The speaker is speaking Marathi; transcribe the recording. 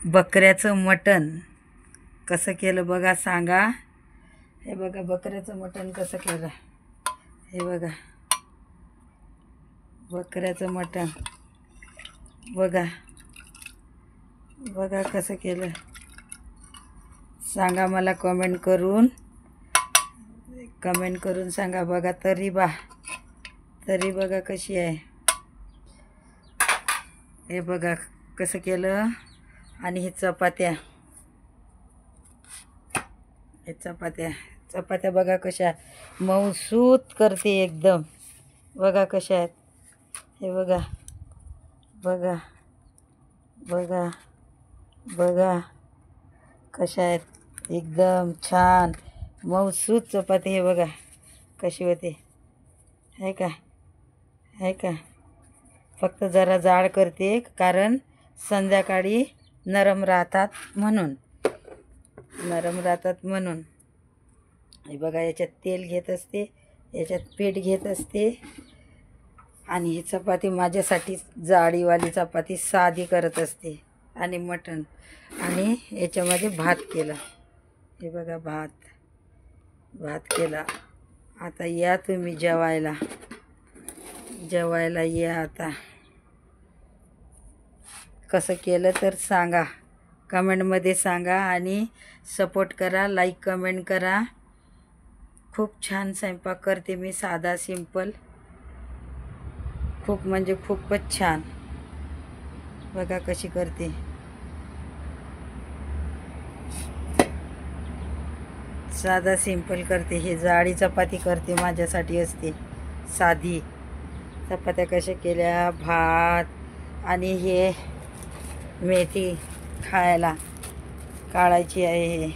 बकऱ्याचं मटण कसं केलं बघा, सांगा. हे बघा बकऱ्याचं मटण कसं केलं. हे बघा बकऱ्याचं मटण, बघा बघा कसं केलं. सांगा मला कमेंट करून सांगा. बघा तरी बघा कशी आहे. हे बघा कसं केलं. आणि हे चपात्या बघा कशा मऊसूत करते एकदम. बघा कशा आहेत. हे बघा बघा बघा बघा कशा आहेत. एकदम छान मऊसूत चपाती. हे बघा कशी होते. आहे का. फक्त जरा जाड करते कारण संध्याकाळी नरम राहतात म्हणून. हे बघा याच्यात तेल घेत असते, याच्यात पीठ घेत असते. आणि ही चपाती माझ्यासाठी जाडीवाली चपाती साधी करत असते. आणि मटण आणि याच्यामध्ये भात केला. हे बघा भात केला. आता या तुम्ही जेवायला या आता. कसं केलं तर सांगा, कमेंटमध्ये सांगा. आणि सपोर्ट करा, लाईक कमेंट करा. खूप छान स्वयंपाक करते मी, साधा सिंपल. खूप म्हणजे खूपच छान. बघा कशी करते. साधा सिंपल करते. हे जाडी चपाती करते माझ्यासाठी असते साधी. चपात्या कशा केल्या, भात आणि हे मेथी खायला काढायची आहे. हे